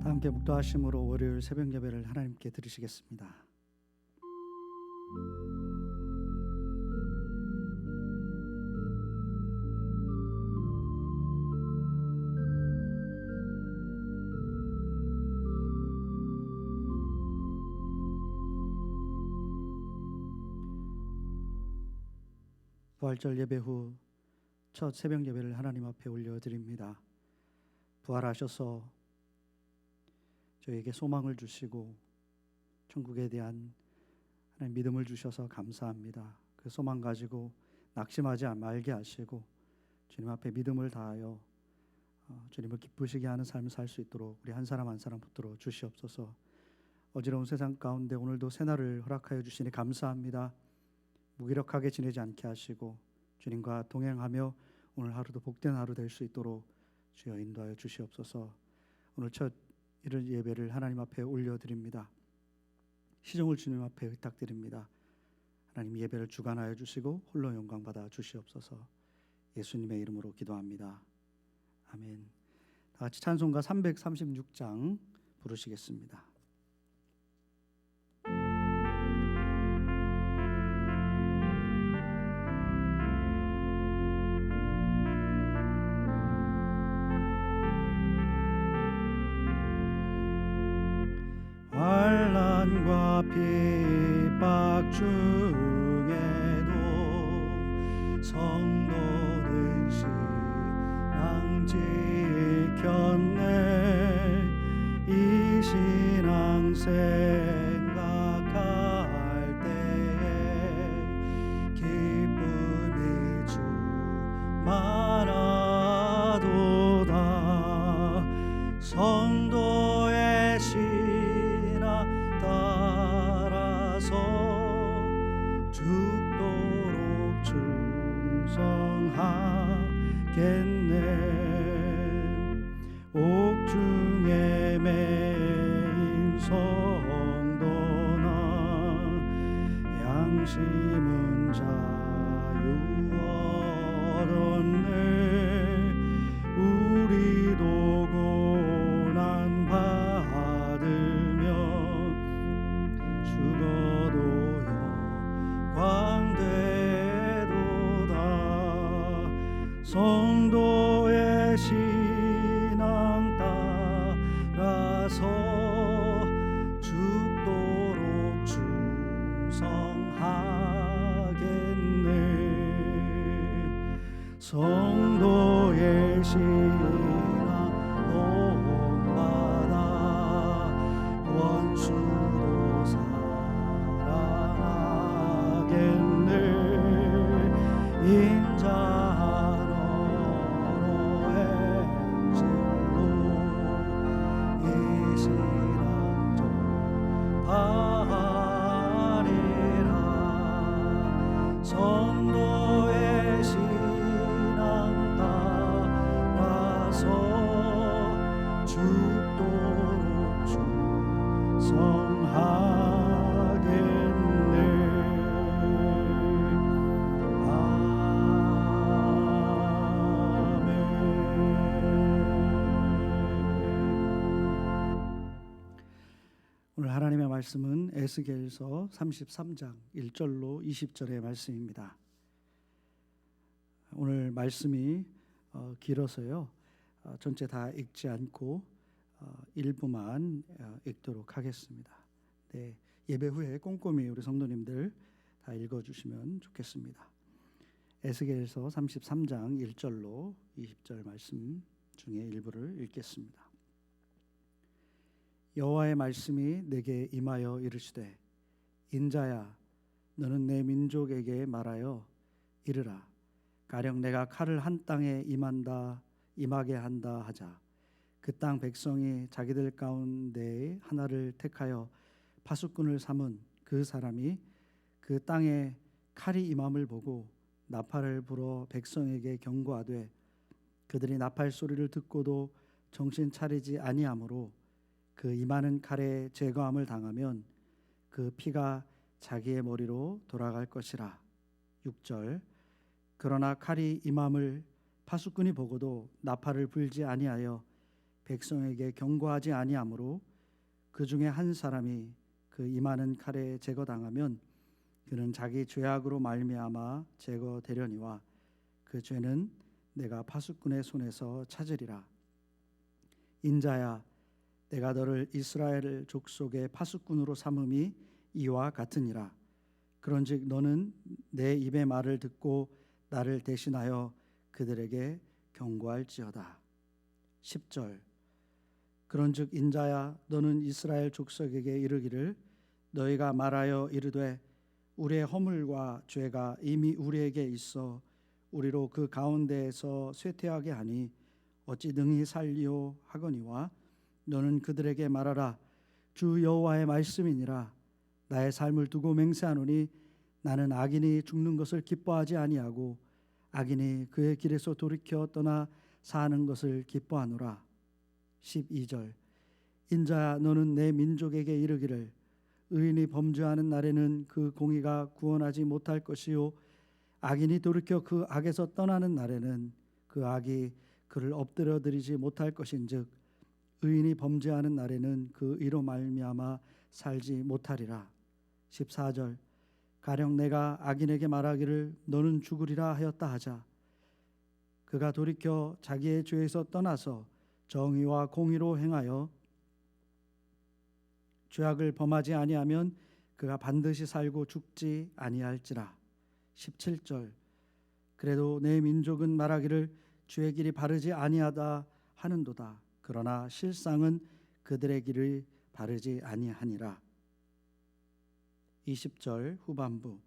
다 함께 묵도하심으로 월요일 새벽 예배를 하나님께 드리시겠습니다. 부활절 예배 후 첫 새벽 예배를 하나님 앞에 올려드립니다. 부활하셔서 저에게 소망을 주시고 천국에 대한 하나님 믿음을 주셔서 감사합니다. 그 소망 가지고 낙심하지 말게 하시고 주님 앞에 믿음을 다하여 주님을 기쁘시게 하는 삶을 살 수 있도록 우리 한 사람 한 사람 붙들어 주시옵소서. 어지러운 세상 가운데 오늘도 새날을 허락하여 주시니 감사합니다. 무기력하게 지내지 않게 하시고 주님과 동행하며 오늘 하루도 복된 하루 될 수 있도록 주여 인도하여 주시옵소서. 오늘 첫 이른 예배를 하나님 앞에 올려드립니다. 시종을 주님 앞에 의탁드립니다. 하나님 예배를 주관하여 주시고 홀로 영광 받아 주시옵소서. 예수님의 이름으로 기도합니다. 아멘. 다 같이 찬송가 336장 부르시겠습니다. 환난과 핍박 중에도 성도들 신앙 지켰네. 이 신앙 생각할 때에 기쁨이 충만하도다. 성도의 따라서 죽도록 충성하겠네. 옥중에 매인 성도나 양심은 자유 얻었네. 우리도 고난 받으며 죽어도 영광되도다. 성도의 신앙 따라서 죽도록 충성하겠네. 성도의 신앙 본받아 원수도 사랑하겠네. 인자로로 행실로 이 신앙 전파하리라. 성도의 신앙 따라서 죽도록 충성하겠네. 아멘. 오늘 하나님의 말씀은 에스겔서 33장 1절로 20절의 말씀입니다. 오늘 말씀이 길어서요 전체 다 읽지 않고 일부만 읽도록 하겠습니다. 네, 예배 후에 꼼꼼히 우리 성도님들 다 읽어주시면 좋겠습니다. 에스겔서 33장 1절로 20절 말씀 중에 일부를 읽겠습니다. 여호와의 말씀이 내게 임하여 이르시되 인자야 너는 내 민족에게 말하여 이르라. 가령 내가 칼을 한 땅에 임하게 한다 하자. 그 땅 백성이 자기들 가운데 하나를 택하여 파수꾼을 삼은 그 사람이 그 땅에 칼이 임함을 보고 나팔을 불어 백성에게 경고하되 그들이 나팔 소리를 듣고도 정신 차리지 아니하므로 그 임하는 칼에 제거함을 당하면 그 피가 자기의 머리로 돌아갈 것이라. 6절 그러나 칼이 임함을 파수꾼이 보고도 나팔을 불지 아니하여 백성에게 경고하지 아니하므로 그 중에 한 사람이 그 임하는 칼에 제거당하면 그는 자기 죄악으로 말미암아 제거되려니와 그 죄는 내가 파수꾼의 손에서 찾으리라. 인자야, 내가 너를 이스라엘 족속의 파수꾼으로 삼음이 이와 같으니라. 그런즉 너는 내 입의 말을 듣고 나를 대신하여 그들에게 경고할지어다. 10절. 그런즉 인자야, 너는 이스라엘 족속에게 이르기를 너희가 말하여 이르되 우리의 허물과 죄가 이미 우리에게 있어 우리로 그 가운데에서 쇠퇴하게 하니 어찌 능히 살리오 하거니와 너는 그들에게 말하라. 주 여호와의 말씀이니라. 나의 삶을 두고 맹세하노니 나는 악인이 죽는 것을 기뻐하지 아니하고 악인이 그의 길에서 돌이켜 떠나 사는 것을 기뻐하노라. 12절. 인자야, 너는 내 민족에게 이르기를 의인이 범죄하는 날에는 그 공의가 구원하지 못할 것이요 악인이 돌이켜 그 악에서 떠나는 날에는 그 악이 그를 엎드려드리지 못할 것인즉 의인이 범죄하는 날에는 그 의로 말미암아 살지 못하리라. 14절. 가령 내가 악인에게 말하기를 너는 죽으리라 하였다 하자 그가 돌이켜 자기의 죄에서 떠나서 정의와 공의로 행하여 죄악을 범하지 아니하면 그가 반드시 살고 죽지 아니할지라. 17절. 그래도 내 민족은 말하기를 주의 길이 바르지 아니하다 하는도다. 그러나 실상은 그들의 길이 바르지 아니하니라. 20절 후반부.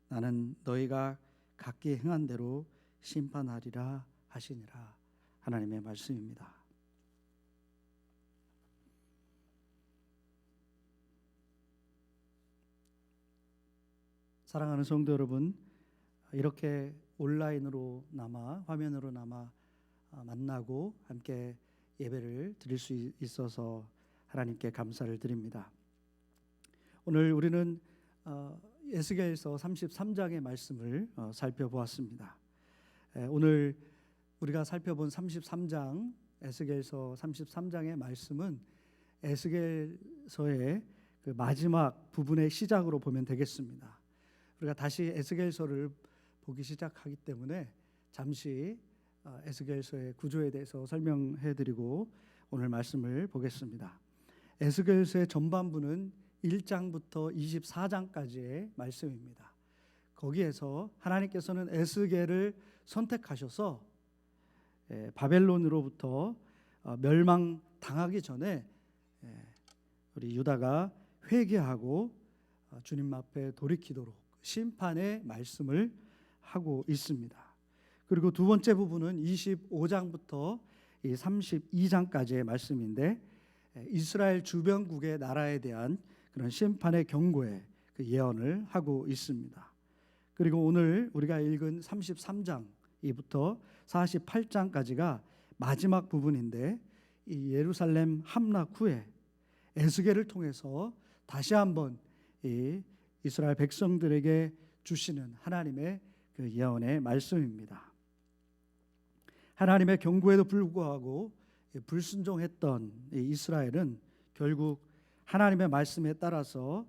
나는 너희가 각기 행한 대로 심판하리라 하시니라. 하나님의 말씀입니다. 사랑하는 성도 여러분, 이렇게 온라인으로나마 화면으로나마 만나고 함께 예배를 드릴 수 있어서 하나님께 감사를 드립니다. 오늘 우리는 에스겔서 33장의 말씀을 살펴보았습니다. 오늘 우리가 살펴본 33장 에스겔서 33장의 말씀은 에스겔서의 그 마지막 부분의 시작으로 보면 되겠습니다. 우리가 다시 에스겔서를 보기 시작하기 때문에 잠시 에스겔서의 구조에 대해서 설명해드리고 오늘 말씀을 보겠습니다. 에스겔서의 전반부는 1장부터 24장까지의 말씀입니다. 거기에서 하나님께서는 에스겔을 선택하셔서 바벨론으로부터 멸망당하기 전에 우리 유다가 회개하고 주님 앞에 돌이키도록 심판의 말씀을 하고 있습니다. 그리고 두 번째 부분은 25장부터 32장까지의 말씀인데 이스라엘 주변국의 나라에 대한 그런 심판의 경고의 그 예언을 하고 있습니다. 그리고 오늘 우리가 읽은 33장부터 48장까지가 마지막 부분인데 이 예루살렘 함락 후에 에스겔을 통해서 다시 한번 이 이스라엘 백성들에게 주시는 하나님의 그 예언의 말씀입니다. 하나님의 경고에도 불구하고 불순종했던 이스라엘은 결국 하나님의 말씀에 따라서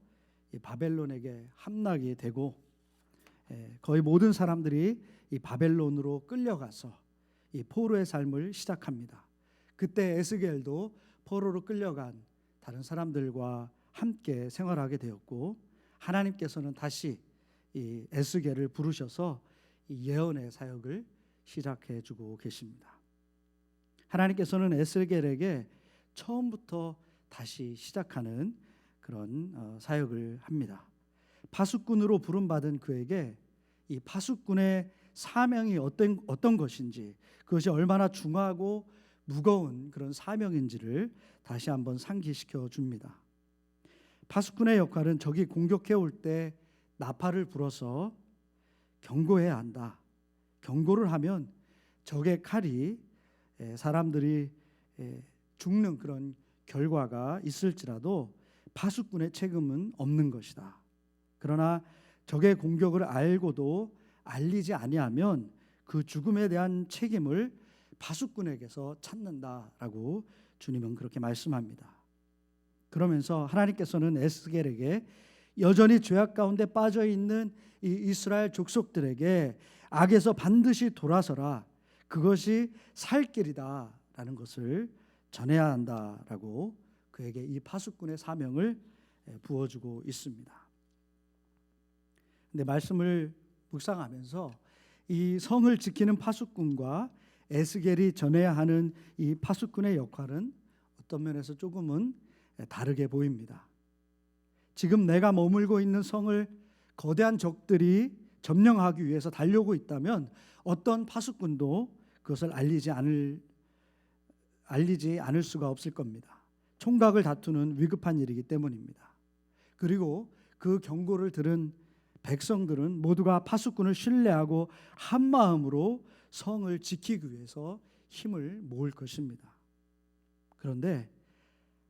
바벨론에게 함락이 되고 거의 모든 사람들이 이 바벨론으로 끌려가서 이 포로의 삶을 시작합니다. 그때 에스겔도 포로로 끌려간 다른 사람들과 함께 생활하게 되었고 하나님께서는 다시 이 에스겔을 부르셔서 이 예언의 사역을 시작해 주고 계십니다. 하나님께서는 에스겔에게 처음부터 다시 시작하는 그런 사역을 합니다. 파수꾼으로 부름받은 그에게 이 파수꾼의 사명이 어떤 것인지, 그것이 얼마나 중하고 무거운 그런 사명인지를 다시 한번 상기시켜 줍니다. 파수꾼의 역할은 적이 공격해 올 때 나팔을 불어서 경고해야 한다. 경고를 하면 적의 칼이 사람들이 죽는 그런 결과가 있을지라도 파수꾼의 책임은 없는 것이다. 그러나 적의 공격을 알고도 알리지 아니하면 그 죽음에 대한 책임을 파수꾼에게서 찾는다라고 주님은 그렇게 말씀합니다. 그러면서 하나님께서는 에스겔에게 여전히 죄악 가운데 빠져 있는 이 이스라엘 족속들에게 악에서 반드시 돌아서라, 그것이 살 길이다라는 것을 전해야 한다라고 그에게 이 파수꾼의 사명을 부어주고 있습니다. 근데 말씀을 묵상하면서 이 성을 지키는 파수꾼과 에스겔이 전해야 하는 이 파수꾼의 역할은 어떤 면에서 조금은 다르게 보입니다. 지금 내가 머물고 있는 성을 거대한 적들이 점령하기 위해서 달려오고 있다면 어떤 파수꾼도 그것을 알리지 않을 수가 없을 겁니다. 총각을 다투는 위급한 일이기 때문입니다. 그리고 그 경고를 들은 백성들은 모두가 파수꾼을 신뢰하고 한 마음으로 성을 지키기 위해서 힘을 모을 것입니다. 그런데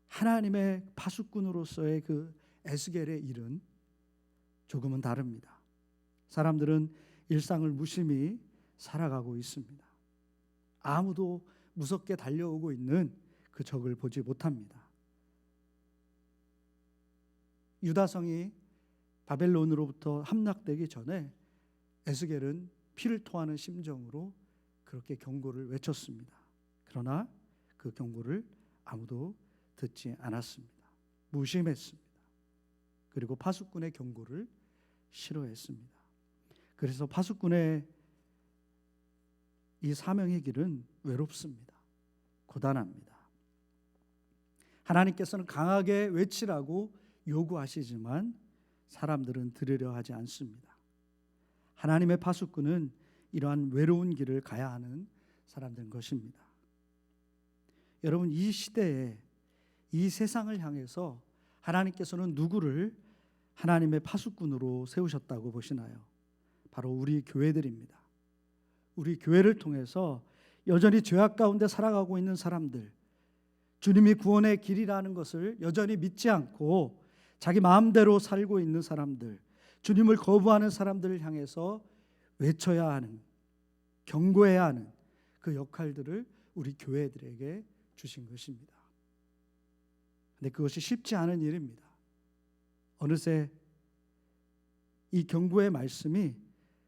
하나님의 파수꾼으로서의 그 에스겔의 일은 조금은 다릅니다. 사람들은 일상을 무심히 살아가고 있습니다. 아무도 무섭게 달려오고 있는 그 적을 보지 못합니다. 유다성이 바벨론으로부터 함락되기 전에 에스겔은 피를 토하는 심정으로 그렇게 경고를 외쳤습니다. 그러나 그 경고를 아무도 듣지 않았습니다. 무심했습니다. 그리고 파수꾼의 경고를 싫어했습니다. 그래서 파수꾼의 이 사명의 길은 외롭습니다. 고단합니다. 하나님께서는 강하게 외치라고 요구하시지만 사람들은 들으려 하지 않습니다. 하나님의 파수꾼은 이러한 외로운 길을 가야 하는 사람들인 것입니다. 여러분, 이 시대에 이 세상을 향해서 하나님께서는 누구를 하나님의 파수꾼으로 세우셨다고 보시나요? 바로 우리 교회들입니다. 우리 교회를 통해서 여전히 죄악 가운데 살아가고 있는 사람들, 주님이 구원의 길이라는 것을 여전히 믿지 않고 자기 마음대로 살고 있는 사람들, 주님을 거부하는 사람들을 향해서 외쳐야 하는, 경고해야 하는 그 역할들을 우리 교회들에게 주신 것입니다. 근데 그것이 쉽지 않은 일입니다. 어느새 이 경고의 말씀이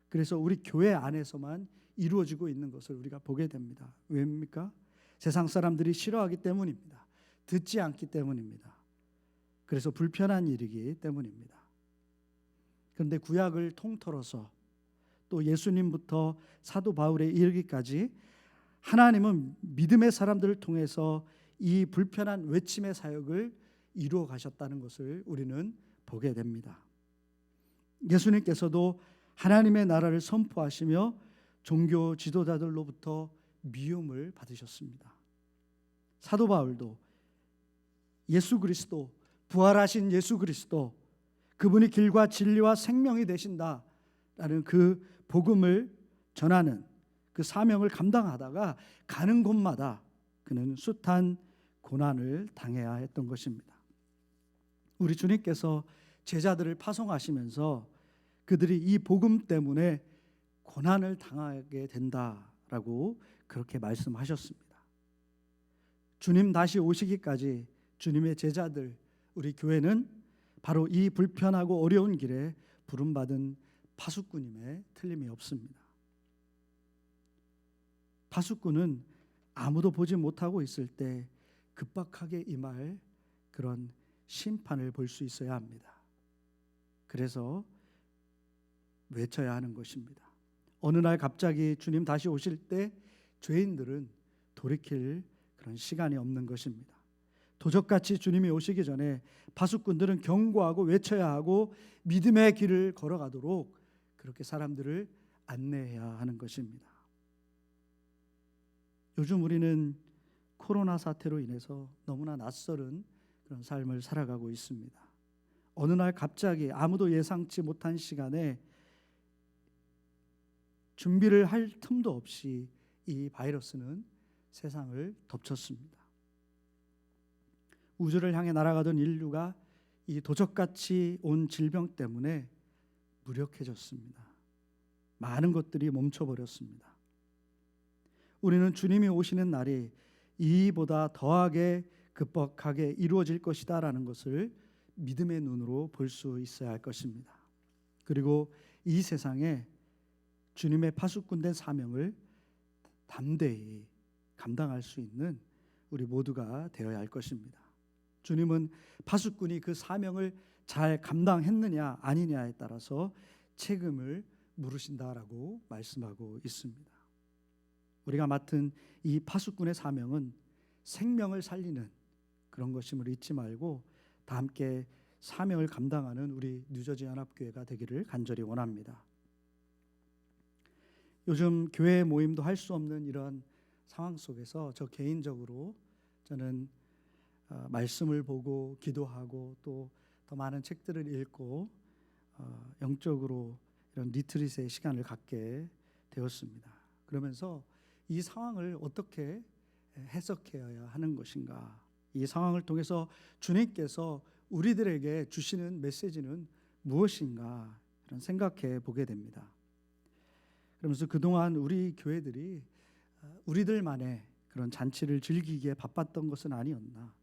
그래서 우리 교회 안에서만 이루어지고 있는 것을 우리가 보게 됩니다. 왜입니까? 세상 사람들이 싫어하기 때문입니다. 듣지 않기 때문입니다. 그래서 불편한 일이기 때문입니다. 그런데 구약을 통틀어서 또 예수님부터 사도 바울에 이르기까지 하나님은 믿음의 사람들을 통해서 이 불편한 외침의 사역을 이루어 가셨다는 것을 우리는 보게 됩니다. 예수님께서도 하나님의 나라를 선포하시며 종교 지도자들로부터 미움을 받으셨습니다. 사도 바울도 예수 그리스도, 부활하신 예수 그리스도, 그분이 길과 진리와 생명이 되신다라는 그 복음을 전하는 그 사명을 감당하다가 가는 곳마다 그는 숱한 고난을 당해야 했던 것입니다. 우리 주님께서 제자들을 파송하시면서 그들이 이 복음 때문에 고난을 당하게 된다라고 그렇게 말씀하셨습니다. 주님 다시 오시기까지 주님의 제자들, 우리 교회는 바로 이 불편하고 어려운 길에 부름받은 파수꾼임에 틀림이 없습니다. 파수꾼은 아무도 보지 못하고 있을 때 급박하게 임할 그런 심판을 볼 수 있어야 합니다. 그래서 외쳐야 하는 것입니다. 어느 날 갑자기 주님 다시 오실 때 죄인들은 돌이킬 그런 시간이 없는 것입니다. 도적같이 주님이 오시기 전에 파수꾼들은 경고하고 외쳐야 하고 믿음의 길을 걸어가도록 그렇게 사람들을 안내해야 하는 것입니다. 요즘 우리는 코로나 사태로 인해서 너무나 낯설은 그런 삶을 살아가고 있습니다. 어느 날 갑자기 아무도 예상치 못한 시간에 준비를 할 틈도 없이 이 바이러스는 세상을 덮쳤습니다. 우주를 향해 날아가던 인류가 이 도적같이 온 질병 때문에 무력해졌습니다. 많은 것들이 멈춰버렸습니다. 우리는 주님이 오시는 날이 이보다 더하게 급박하게 이루어질 것이다라는 것을 믿음의 눈으로 볼 수 있어야 할 것입니다. 그리고 이 세상에 주님의 파수꾼된 사명을 담대히 감당할 수 있는 우리 모두가 되어야 할 것입니다. 주님은 파수꾼이 그 사명을 잘 감당했느냐 아니냐에 따라서 책임을 물으신다라고 말씀하고 있습니다. 우리가 맡은 이 파수꾼의 사명은 생명을 살리는 그런 것임을 잊지 말고 다 함께 사명을 감당하는 우리 뉴저지 연합교회가 되기를 간절히 원합니다. 요즘 교회 모임도 할 수 없는 이런 상황 속에서 저 개인적으로 저는 말씀을 보고 기도하고 또 더 많은 책들을 읽고 영적으로 이런 리트릿의 시간을 갖게 되었습니다. 그러면서 이 상황을 어떻게 해석해야 하는 것인가, 이 상황을 통해서 주님께서 우리들에게 주시는 메시지는 무엇인가 이런 생각해 보게 됩니다. 그러면서 그동안 우리 교회들이 우리들만의 그런 잔치를 즐기기에 바빴던 것은 아니었나,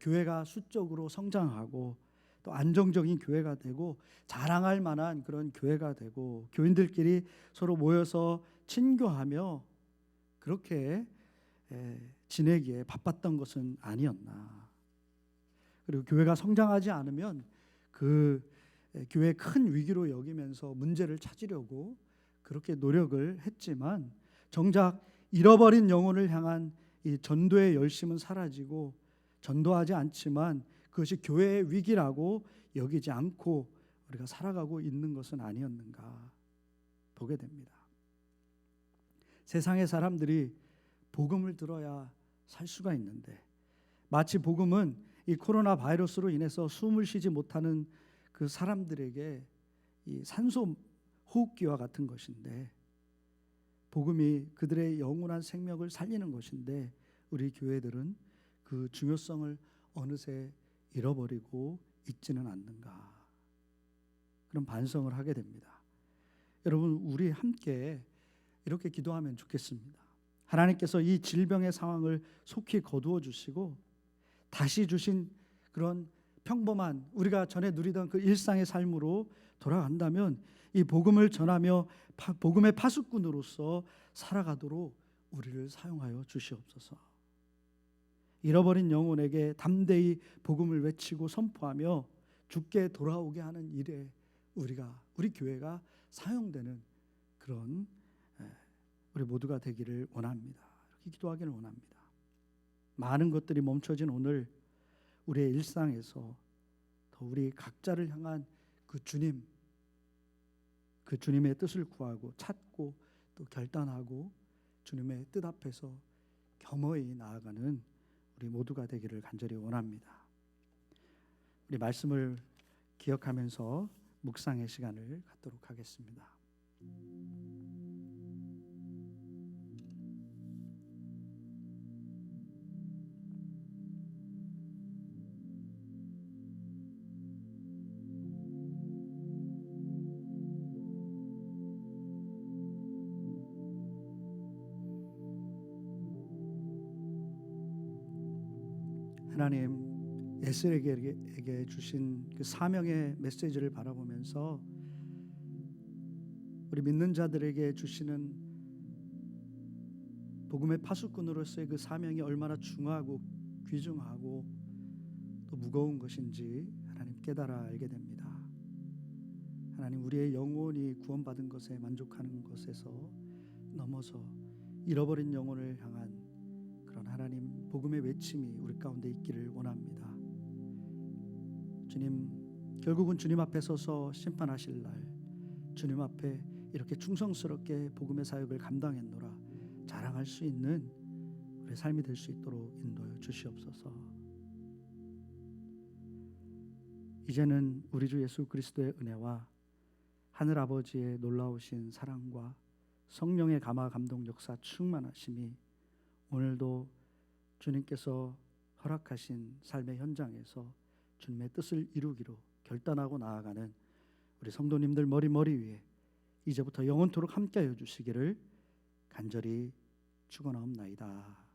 교회가 수적으로 성장하고 또 안정적인 교회가 되고 자랑할 만한 그런 교회가 되고 교인들끼리 서로 모여서 친교하며 그렇게 지내기에 바빴던 것은 아니었나. 그리고 교회가 성장하지 않으면 그 교회의 큰 위기로 여기면서 문제를 찾으려고 그렇게 노력을 했지만 정작 잃어버린 영혼을 향한 이 전도의 열심은 사라지고 전도하지 않지만 그것이 교회의 위기라고 여기지 않고 우리가 살아가고 있는 것은 아니었는가 보게 됩니다. 세상의 사람들이 복음을 들어야 살 수가 있는데 마치 복음은 이 코로나 바이러스로 인해서 숨을 쉬지 못하는 그 사람들에게 이 산소 호흡기와 같은 것인데 복음이 그들의 영원한 생명을 살리는 것인데 우리 교회들은 그 중요성을 어느새 잃어버리고 있지는 않는가, 그런 반성을 하게 됩니다. 여러분, 우리 함께 이렇게 기도하면 좋겠습니다. 하나님께서 이 질병의 상황을 속히 거두어 주시고 다시 주신 그런 평범한 우리가 전에 누리던 그 일상의 삶으로 돌아간다면 이 복음을 전하며 복음의 파수꾼으로서 살아가도록 우리를 사용하여 주시옵소서. 잃어버린 영혼에게 담대히 복음을 외치고 선포하며 주께 돌아오게 하는 일에 우리 교회가 사용되는 그런 우리 모두가 되기를 원합니다. 이렇게 기도하기를 원합니다. 많은 것들이 멈춰진 오늘 우리의 일상에서 더 우리 각자를 향한 그 주님의 뜻을 구하고 찾고 또 결단하고 주님의 뜻 앞에서 겸허히 나아가는 우리 모두가 되기를 간절히 원합니다. 우리 말씀을 기억하면서 묵상의 시간을 갖도록 하겠습니다. 하나님, 에스겔에게 주신 그 사명의 메시지를 바라보면서 우리 믿는 자들에게 주시는 복음의 파수꾼으로서의 그 사명이 얼마나 중하고 귀중하고 또 무거운 것인지 하나님 깨달아 알게 됩니다. 하나님, 우리의 영혼이 구원받은 것에 만족하는 것에서 넘어서 잃어버린 영혼을 향한 그런 하나님 복음의 외침이 우리 가운데 있기를 원합니다. 주님, 결국은 주님 앞에 서서 심판하실 날 주님 앞에 이렇게 충성스럽게 복음의 사역을 감당했노라 자랑할 수 있는 우리의 삶이 될 수 있도록 인도해 주시옵소서. 이제는 우리 주 예수 그리스도의 은혜와 하늘 아버지의 놀라우신 사랑과 성령의 감화 감동 역사 충만하심이 오늘도 주님께서 허락하신 삶의 현장에서 주님의 뜻을 이루기로 결단하고 나아가는 우리 성도님들 머리 위에 이제부터 영원토록 함께하여 주시기를 간절히 축원하옵나이다.